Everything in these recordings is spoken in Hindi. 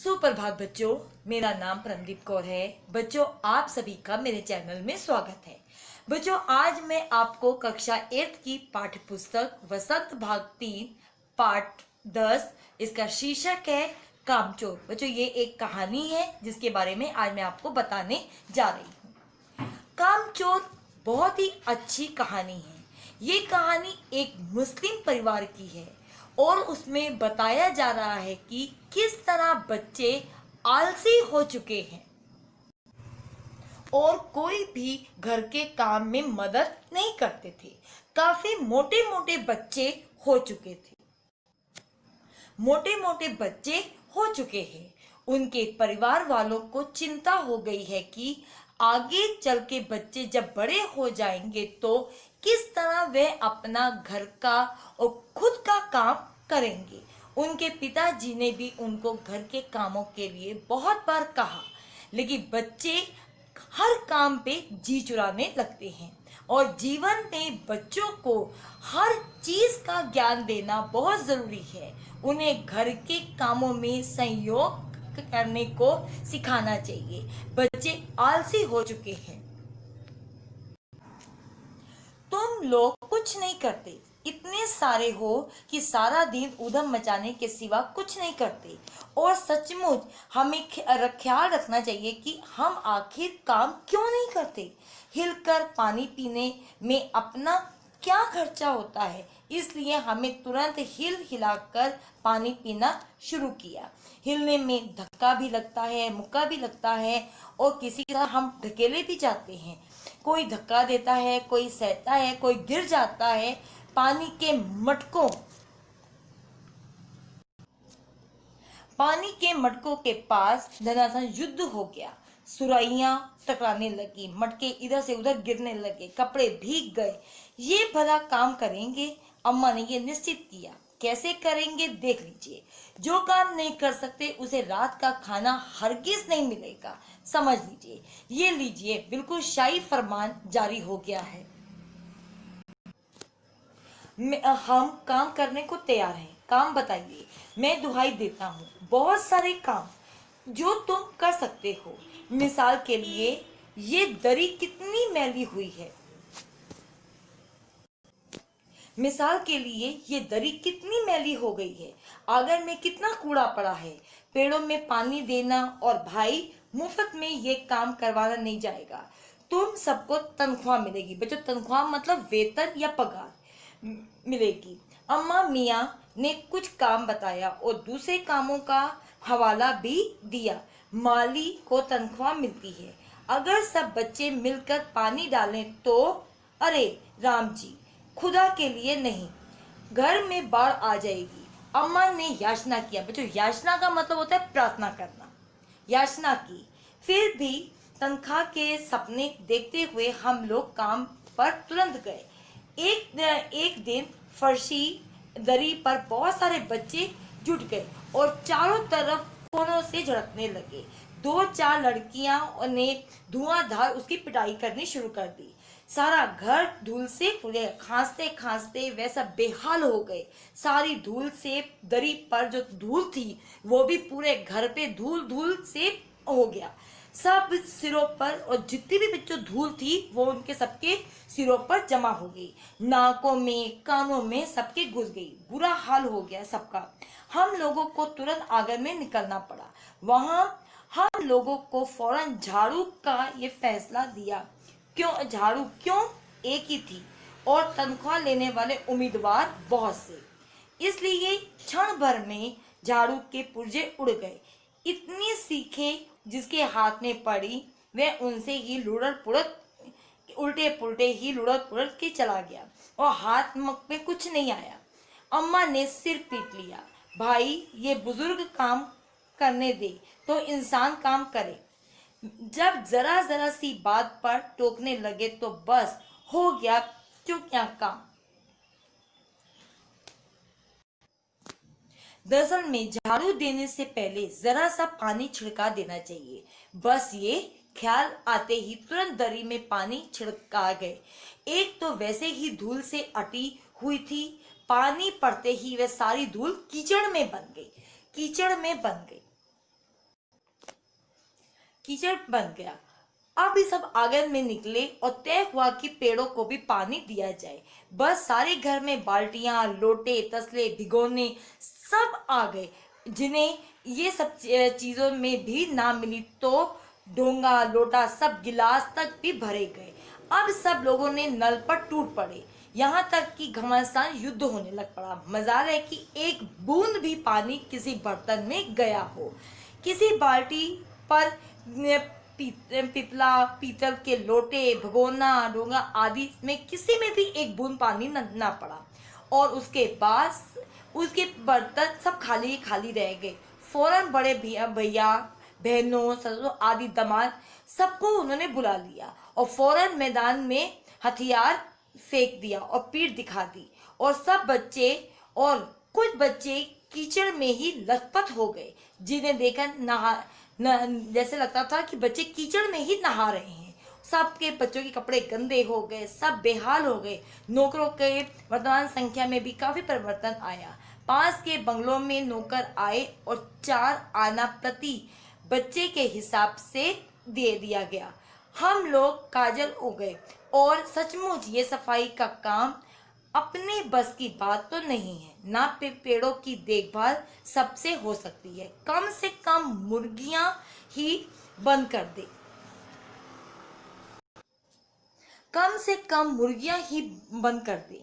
सुप्रभात बच्चों, मेरा नाम परमदीप कौर है। बच्चों, आप सभी का मेरे चैनल में स्वागत है। बच्चों, आज मैं आपको कक्षा 8 की पाठ्य पुस्तक वसंत भाग 3 पाठ 10 इसका शीर्षक है कामचोर। बच्चों, ये एक कहानी है जिसके बारे में आज मैं आपको बताने जा रही हूँ। कामचोर बहुत ही अच्छी कहानी है। ये कहानी एक मुस्लिम परिवार की है और उसमें बताया जा रहा है कि किस तरह बच्चे आलसी हो चुके हैं और कोई भी घर के काम में मदद नहीं करते थे। काफी मोटे मोटे बच्चे हो चुके थे। मोटे मोटे बच्चे हो चुके हैं। उनके परिवार वालों को चिंता हो गई है कि आगे चल के बच्चे जब बड़े हो जाएंगे तो किस तरह वे अपना घर का और खुद का काम करेंगे। उनके पिताजी ने भी उनको घर के कामों के लिए बहुत बार कहा, लेकिन बच्चे हर काम पे जी चुराने लगते हैं और जीवन में बच्चों को हर चीज का ज्ञान देना बहुत जरूरी है। उन्हें घर के कामों में सहयोग करने को सिखाना चाहिए। बच्चे आलसी हो चुके हैं। तुम लोग कुछ नहीं करते, इतने सारे हो कि सारा दिन उधम मचाने के सिवा कुछ नहीं करते। और सचमुच हमें ख्याल रखना चाहिए कि हम आखिर काम क्यों नहीं करते। हिलकर पानी पीने में अपना क्या खर्चा होता है, इसलिए हमें तुरंत हिल हिलाकर पानी पीना शुरू किया। हिलने में धक्का भी लगता है, मुक्का भी लगता है और किसी तरह हम ढकेले भी जाते हैं। कोई धक्का देता है, कोई सहता है, कोई गिर जाता है। पानी के मटकों के पास धनाधन युद्ध हो गया। सुराइयां टकराने लगी, मटके इधर से उधर गिरने लगे, कपड़े भीग गए। ये भला काम करेंगे? अम्मा ने ये निश्चित किया। कैसे करेंगे देख लीजिए। जो काम नहीं कर सकते उसे रात का खाना हरगिज नहीं मिलेगा। समझ लीजिए। ये लीजिए, बिल्कुल शाही फरमान जारी हो गया है। हम काम करने को तैयार हैं। काम बताइए, मैं दुहाई देता हूँ। बहुत सारे काम जो तुम कर सकते हो। मिसाल के लिए, ये दरी कितनी मैली हुई है। मिसाल के लिए ये दरी कितनी मैली हो गई है। आंगन में कितना कूड़ा पड़ा है। पेड़ों में पानी देना। और भाई, मुफ्त में ये काम करवाना नहीं जाएगा। तुम सबको तनख्वाह मिलेगी। बच्चों, तनख्वाह मतलब वेतन या पगार मिलेगी। अम्मा मियाँ ने कुछ काम बताया और दूसरे कामों का हवाला भी दिया। माली को तनख्वाह मिलती है। अगर सब बच्चे मिलकर पानी डालें तो अरे राम जी, खुदा के लिए नहीं, घर में बाढ़ आ जाएगी। अम्मा ने याचना किया। बच्चों, याचना का मतलब होता है प्रार्थना करना। याचना की। फिर भी तनख्वाह के सपने देखते हुए हम लोग काम पर तुरंत गए। एक दिन फर्शी दरी पर बहुत सारे बच्चे जुट गए और चारों तरफ कोनों से झड़कने लगे। 2-4 लड़कियां ने धुआंधार उसकी पिटाई करनी शुरू कर दी। सारा घर धूल से फूले। खांसते खांसते वे सब बेहाल हो गए। सारी धूल से दरी पर जो धूल थी वो भी पूरे घर पे धूल धूल से हो गया। सब सिरों पर, और जितनी भी बच्चों धूल थी वो उनके सबके सिरों पर जमा हो गई। नाकों में, कानों में सबके घुस गई। बुरा हाल हो गया सबका। हम लोगों को तुरंत आंगन में निकलना पड़ा। वहां हम लोगों को फौरन झाड़ू का ये फैसला दिया। झाड़ू क्यों? एक ही थी और तनख्वाह लेने वाले उम्मीदवार बहुत से, इसलिए क्षण भर में झाड़ू के पुर्जे उड़ गए। इतनी सीखे जिसके हाथ में पड़ी वह उनसे ही लुढ़क पुढ़क उल्टे पुल्टे ही लुढ़क पुढ़क के चला गया और हाथ मक में कुछ नहीं आया। अम्मा ने सिर पीट लिया। भाई, ये बुजुर्ग काम करने दे तो इंसान काम करे। जब जरा जरा सी बात पर टोकने लगे तो बस हो गया क्यों क्या काम। दरअसल में झाड़ू देने से पहले जरा सा पानी छिड़का देना चाहिए। बस ये ख्याल आते ही तुरंत दरी में पानी छिड़का गए। एक तो वैसे ही धूल से अटी हुई थी। पानी पड़ते ही वह सारी धूल कीचड़ में बन गई। कीचड़ बन गया। अब ये सब आंगन में निकले और तय हुआ कि पेड़ों को भी पानी दिया जाए। बस सारे घर में बाल्टियां, लोटे, तसले, भिगोने सब आ गए। जिन्हें ये सब चीजों में भी ना मिली तो डोंगा, लोटा, सब गिलास तक भी भरे गए। अब सब लोगों ने नल पर टूट पड़े। यहाँ तक कि घमासान युद्ध होने लग पड़ा। मजाल है कि एक बूंद भी पानी किसी बर्तन में गया हो। किसी बाल्टी पर पिपला, पीतल के लोटे, भगोना, डोंगा आदि में किसी में भी एक बूंद पानी न पड़ा। और उसके बाद उसके बर्तन सब खाली खाली रह गए। फौरन बड़े भैया, बहनों, ससुर आदि दामाद सबको उन्होंने बुला लिया और फौरन मैदान में हथियार फेंक दिया और पीठ दिखा दी। और सब बच्चे और कुछ बच्चे कीचड़ में ही लथपथ हो गए, जिन्हें देखकर जैसे लगता था कि बच्चे कीचड़ में ही नहा रहे हैं। सबके बच्चों के कपड़े गंदे हो गए, सब बेहाल हो गए। नौकरों के वर्तमान संख्या में भी काफी परिवर्तन आया। पास के बंगलों में नौकर आए और 4 आना प्रति बच्चे के हिसाब से दे दिया गया। हम लोग काजल हो गए और सचमुच ये सफाई का काम अपने बस की बात तो नहीं है। ना पेड़ों की देखभाल सबसे हो सकती है। कम से कम मुर्गियां ही बंद कर दे। कम से कम मुर्गियां ही बंद कर दे।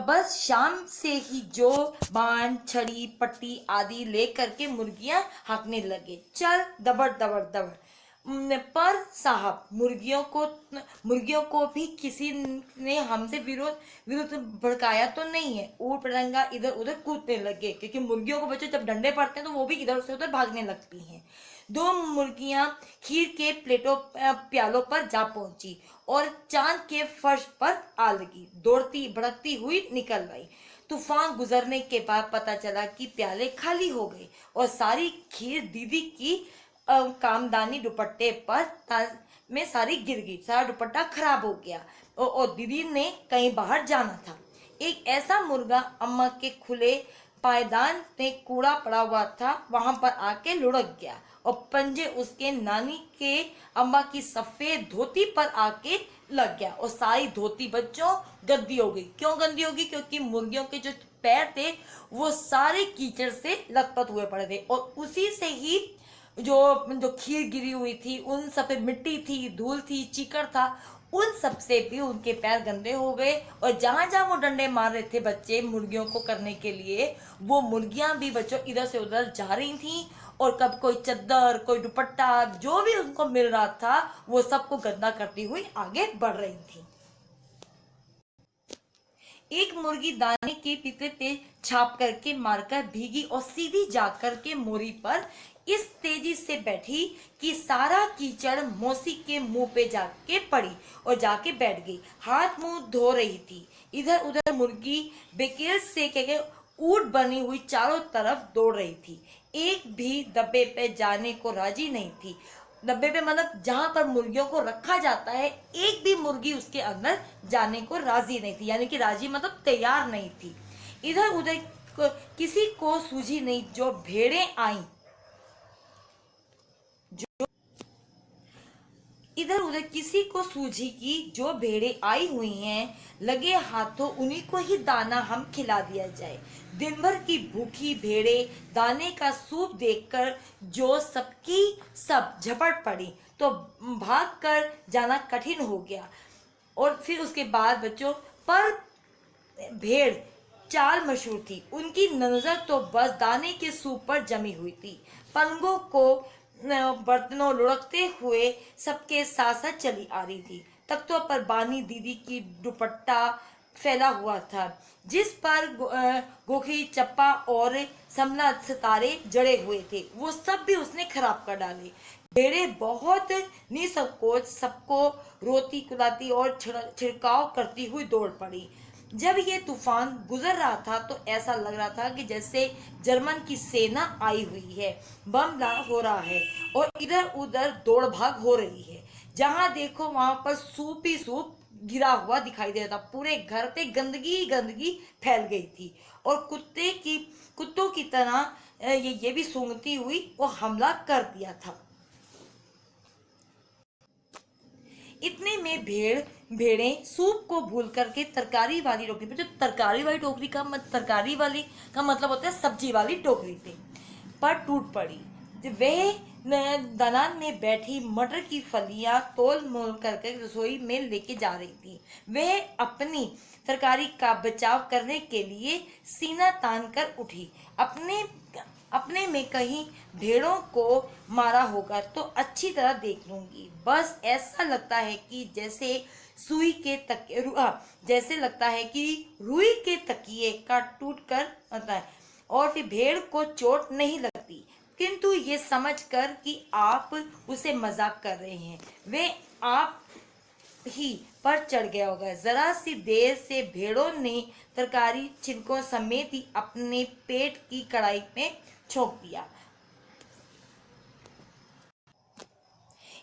बस शाम से ही जो बाण, छड़ी, पट्टी आदि लेकर के मुर्गियां हाँकने लगे। चल दबड़ दबड़ दबड़। पर साहब, मुर्गियों को भी किसी ने हमसे विरुद्ध भड़काया तो नहीं है। ऊट पतंगा इधर उधर कूदने लगे, क्योंकि मुर्गियों को बच्चों जब डंडे पड़ते हैं तो वो भी इधर से उधर भागने लगती हैं। 2 मुर्गियां खीर के प्यालों पर जा पहुंची और चांद के फर्श पर आ लगी। दौड़ती भड़कती हुई निकल गई। तूफान गुजरने के बाद पता चला कि प्याले खाली हो गए और सारी खीर दीदी की कामदानी दुपट्टे पर में सारी गिर गई। सारा दुपट्टा खराब हो गया और दीदी ने कहीं बाहर जाना था। एक ऐसा मुर्गा अम्मा के खुले पायदान में कूड़ा पड़ा हुआ था, वहां पर आके लुढ़क गया और पंजे उसके नानी के अम्मा की सफेद धोती पर आके लग गया और सारी धोती बच्चों गंदी हो गई। क्यों गंदी होगी? क्योंकि मुर्गियों के जो पैर थे वो सारे कीचड़ से लथपथ हुए पड़े थे और उसी से ही जो खीर गिरी हुई थी, उन सब पे मिट्टी थी, धूल थी, चीकड़ था, उन सब से भी उनके पैर गंदे हो गए। और जहां जहां वो डंडे मार रहे थे बच्चे मुर्गियों को करने के लिए, वो मुर्गियां भी बच्चों इधर से उधर जा रही थी और कब कोई चद्दर, कोई दुपट्टा, जो भी उनको मिल रहा था वो सबको गंदा करती हुई आगे बढ़ रही थी। एक मुर्गी दाने के पिपले पे छाप करके मारकर भीगी और सीधी जाकर के मोरी पर इस तेजी से बैठी कि सारा कीचड़ मौसी के मुंह पे जाके पड़ी और जाके बैठ गई। हाथ मुंह धो रही थी। इधर उधर मुर्गी बेकेल से के ऊट बनी हुई चारों तरफ दौड़ रही थी। एक भी डब्बे पे जाने को राजी नहीं थी। डब्बे पे मतलब जहां पर मुर्गियों को रखा जाता है, एक भी मुर्गी उसके अंदर जाने को राजी नहीं थी, यानी कि राजी मतलब तैयार नहीं थी। इधर उधर किसी को सूझी नहीं जो भेड़ें आई इधर उधर किसी को सूझी कि जो भेड़ें आई हुई हैं, लगे हाथों उन्हीं को ही दाना हम खिला दिया जाए। दिन भर की भूखी भेड़ें दाने का सूप देखकर जो सबकी सब झपट पड़ी तो भाग कर जाना कठिन हो गया। और फिर उसके बाद बच्चों पर भेड़ चाल मशहूर थी। उनकी नजर तो बस दाने के सूप पर जमी हुई थी। पलंगों को बर्तनों लुढ़कते हुए सबके साथ साथ चली आ रही थी। तख्तों पर बानी दीदी की दुपट्टा फैला हुआ था, जिस पर गोखी, चप्पा और समला सितारे जड़े हुए थे, वो सब भी उसने खराब कर डाले। भेड़ें बहुत निसंकोच सबको रोती कुलाती और छिड़काव करती हुई दौड़ पड़ी। जब ये तूफान गुजर रहा था तो ऐसा लग रहा था कि जैसे जर्मन की सेना आई हुई है, बम ब्लास्ट हो रहा है और इधर उधर दौड़ भाग हो रही है। जहां देखो वहां पर सूप ही सूप गिरा हुआ दिखाई दे रहा था। पूरे घर पे गंदगी गंदगी फैल गई थी और कुत्तों की तरह ये भी सूंघती हुई वो हमला कर दिया था। इतने में भेड़ें सूप को भूल करके तरकारी वाली टोकरी पर, जो तरकारी वाली टोकरी का तरकारी वाली का मतलब होता है सब्जी वाली टोकरी पे, पर टूट पड़ी। वह दलान में बैठी मटर की फलियां तोल मोल करके रसोई में लेके जा रही थी। वह अपनी तरकारी का बचाव करने के लिए सीना तान कर उठी। अपने अपने में कहीं भेड़ों को मारा होगा तो अच्छी तरह देख लूंगी। बस ऐसा लगता है कि जैसे लगता है कि रुई के तकिए का टूट कर आता है और फिर भेड़ को चोट नहीं लगती, किंतु ये समझकर कि आप उसे मजाक कर रहे हैं, वे आप ही पर चढ़ गया होगा। जरा सी देर से भेड़ों ने तरकारी छिलकों समेत ही अपने पेट की कढ़ाई में छोंक दिया।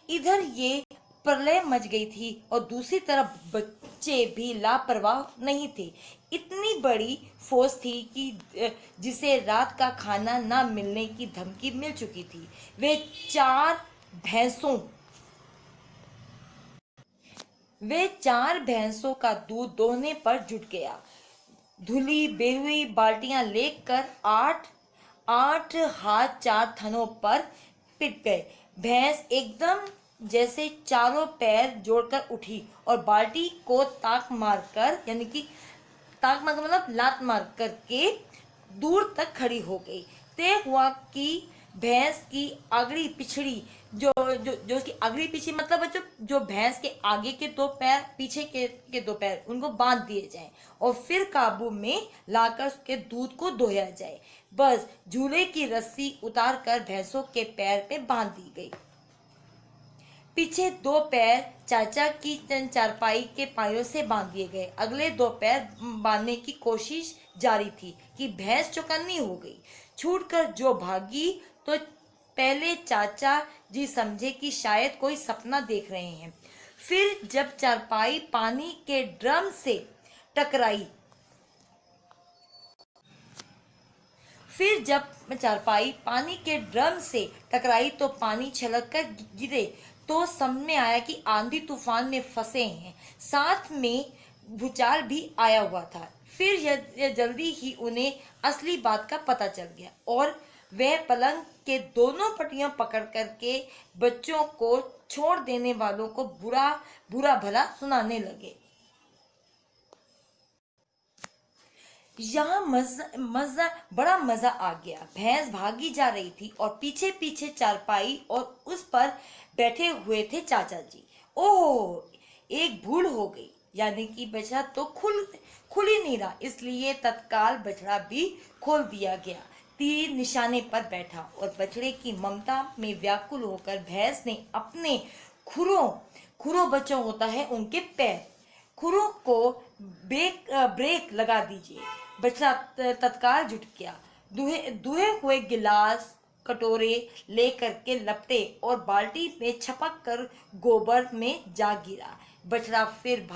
इधर ये प्रलय मच गई थी और दूसरी तरफ बच्चे भी लापरवाह नहीं थे। इतनी बड़ी फौज थी कि जिसे रात का खाना ना मिलने की धमकी मिल चुकी थी। वे चार भैंसों का दूध दोहने पर जुट गया। धुली बेरुई बाल्टियां लेकर आठ आठ हाथ चार थनों पर पिट गए। भैंस एकदम जैसे चारों पैर जोड़कर उठी और बाल्टी को ताक मारकर, यानी कि ताक मार मतलब लात मार करके दूर तक खड़ी हो गई। तय हुआ कि भैंस की अगली पिछड़ी जो जो जो उसकी अगली पीछे मतलब जो भैंस के आगे के दो पैर पीछे के दो पैर उनको बांध दिए जाएं और फिर काबू में लाकर उसके दूध को दोया जाए। बस झूले की रस्सी उतार कर भैंसों के पैर पे बांध दी गई। पीछे दो पैर चाचा की चारपाई के पायों से बांध दिए गए। अगले दो पैर बांधने की कोशिश जारी थी कि भैंस चौकन्नी हो गई। छूटकर जो भागी तो पहले चाचा जी समझे कि शायद कोई सपना देख रहे हैं। फिर जब चारपाई पानी के ड्रम से टकराई तो पानी छलक कर गिरे तो समझ में आया कि आंधी तूफान में फंसे हैं। साथ में भूचाल भी आया हुआ था। फिर जल्दी ही उन्हें असली बात का पता चल गया और वह पलंग के दोनों पटियों पकड़ करके बच्चों को छोड़ देने वालों को बुरा बुरा भला सुनाने लगे। यहाँ बड़ा मजा आ गया। भैंस भागी जा रही थी और पीछे पीछे चारपाई और उस पर बैठे हुए थे चाचा जी। ओह, एक भूल हो गई, यानी कि बछड़ा तो खुल ही नहीं रहा, इसलिए तत्काल बछड़ा भी खोल दिया गया। तीर निशाने पर बैठा और बछड़े की ममता में व्याकुल होकर भैंस ने अपने खुरों बच्चों होता है उनके पैर खुरों को ब्रेक लगा दीजिए। बछड़ा तत्काल जुट गया। दुहे हुए गिलास कटोरे लेकर के लपटे और बाल्टी में छपक कर गोबर में जा गिरा। बछड़ा फिर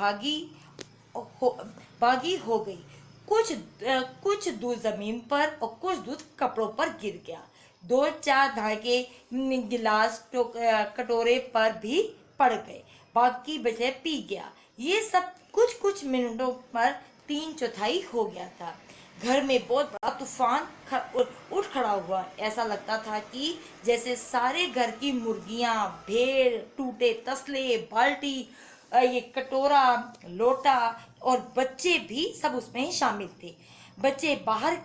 भागी हो गई। कुछ दूध जमीन पर और कुछ दूध कपड़ों पर गिर गया। दो चार धागे गिलास कटोरे पर भी पड़ गए। बाकी बचे पी गया। ये सब कुछ मिनटों पर 3/4 हो गया था। घर में बहुत बड़ा तूफान उठ खड़ा हुआ। ऐसा लगता था कि जैसे सारे घर की मुर्गियां, भेड़, टूटे तसले, बाल्टी, ये कटोरा, लोटा और बच्चे भी सब उसमें ही शामिल थे। बच्चे बाहर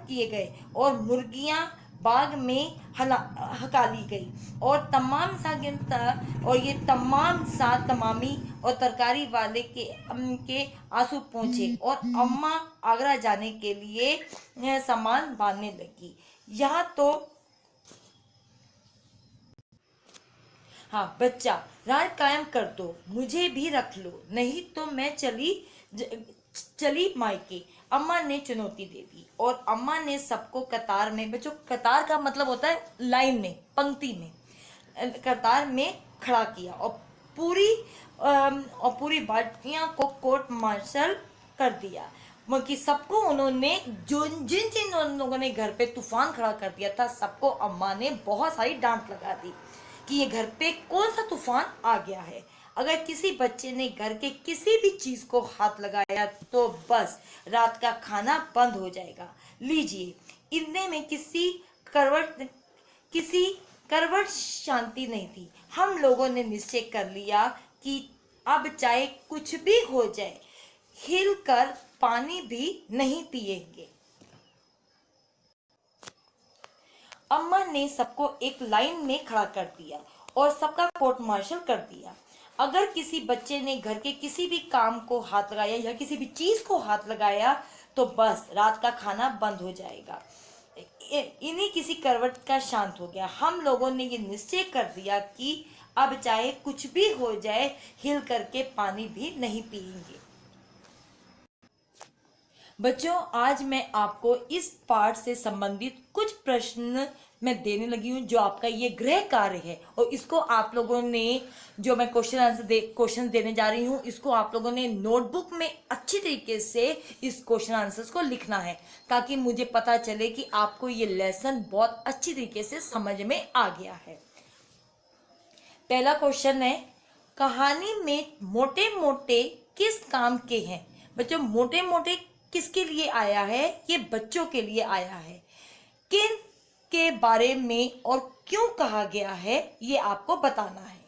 किए गए और मुर्गियां बाग में हका ली गई और तमाम सात तमामी और तरकारी वाले के आंसू पहुंचे और अम्मा आगरा जाने के लिए सामान बांधने लगी। यहाँ तो हाँ बच्चा, राज कायम कर दो, मुझे भी रख लो, नहीं तो मैं चली मायके, अम्मा ने चुनौती दे दी। और अम्मा ने सबको कतार में, बच्चों कतार का मतलब होता है लाइन में, पंक्ति में, कतार में खड़ा किया और पूरी बाल्टियां को कोर्ट मार्शल कर दिया। कि सबको उन्होंने जिन लोगों ने घर पे तूफान खड़ा कर दिया था, सबको अम्मा ने बहुत सारी डांट लगा दी। कि ये घर पे कौन सा तूफान आ गया है। अगर किसी बच्चे ने घर के किसी भी चीज को हाथ लगाया तो बस रात का खाना बंद हो जाएगा। लीजिए, इतने में किसी करवट शांति नहीं थी। हम लोगों ने निश्चय कर लिया कि अब चाहे कुछ भी हो जाए, हिलकर पानी भी नहीं पिएंगे। अम्मा ने सबको एक लाइन में खड़ा कर दिया और सबका कोर्ट मार्शल कर दिया। अगर किसी बच्चे ने घर के किसी भी काम को हाथ लगाया या किसी भी चीज को हाथ लगाया तो बस रात का खाना बंद हो जाएगा। इन्हीं किसी करवट का शांत हो गया। हम लोगों ने ये निश्चय कर दिया कि अब चाहे कुछ भी हो जाए, हिल करके पानी भी नहीं पिएंगे। बच्चों, आज मैं आपको इस पाठ से संबंधित कुछ प्रश्न मैं देने लगी हूँ जो आपका ये गृह कार्य है, और इसको आप लोगों ने, जो मैं क्वेश्चन देने जा रही हूँ, इसको आप लोगों ने नोटबुक में अच्छी तरीके से इस क्वेश्चन आंसर्स को लिखना है, ताकि मुझे पता चले कि आपको ये लेसन बहुत अच्छी तरीके से समझ में आ गया है। पहला क्वेश्चन है, कहानी में मोटे मोटे किस काम के हैं? बच्चों, मोटे मोटे किसके लिए आया है? ये बच्चों के लिए आया है। किन के बारे में और क्यों कहा गया है, ये आपको बताना है।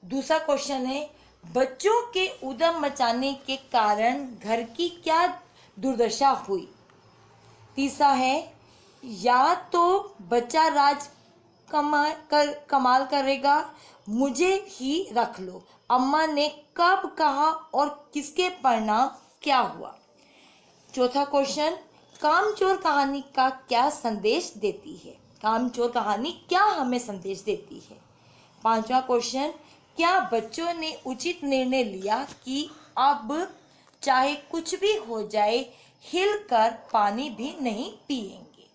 दूसरा क्वेश्चन है, बच्चों के उद्यम मचाने के कारण घर की क्या दुर्दशा हुई? तीसरा है, या तो बच्चा राज कमाल करेगा, मुझे ही रख लो, अम्मा ने कब कहा और किसके परिणाम क्या हुआ? चौथा क्वेश्चन, कामचोर कहानी का क्या संदेश देती है? कामचोर कहानी क्या हमें संदेश देती है? पांचवा क्वेश्चन, क्या बच्चों ने उचित निर्णय लिया कि अब चाहे कुछ भी हो जाए, हिलकर पानी भी नहीं पिएंगे?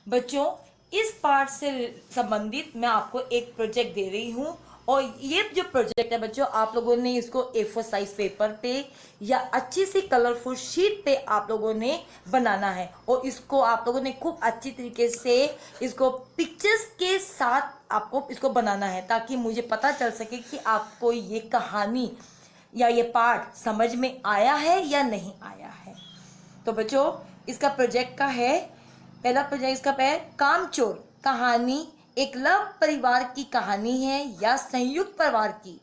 बच्चों, इस पाठ से संबंधित मैं आपको एक प्रोजेक्ट दे रही हूँ, और ये जो प्रोजेक्ट है बच्चों, आप लोगों ने इसको A4 साइज पेपर पे या अच्छी सी कलरफुल शीट पे आप लोगों ने बनाना है, और इसको आप लोगों ने खूब अच्छी तरीके से इसको पिक्चर्स के साथ आपको इसको बनाना है, ताकि मुझे पता चल सके कि आपको ये कहानी या ये पाठ समझ में आया है या नहीं आया है। तो बच्चों, इसका प्रोजेक्ट का है, पहला प्रोजेक्ट इसका है, कामचोर कहानी एक लव परिवार की कहानी है या संयुक्त परिवार की?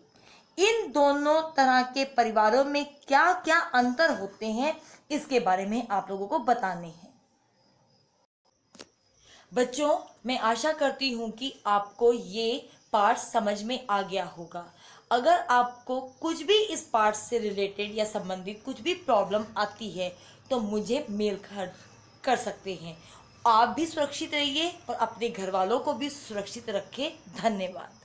इन दोनों तरह के परिवारों में क्या क्या अंतर होते हैं, इसके बारे में आप लोगों को बताने हैं। बच्चों, मैं आशा करती हूँ कि आपको ये पाठ समझ में आ गया होगा। अगर आपको कुछ भी इस पाठ से रिलेटेड या संबंधित कुछ भी प्रॉब्लम आती है तो मुझे मेल कर सकते हैं। आप भी सुरक्षित रहिए और अपने घर वालों को भी सुरक्षित रखें। धन्यवाद।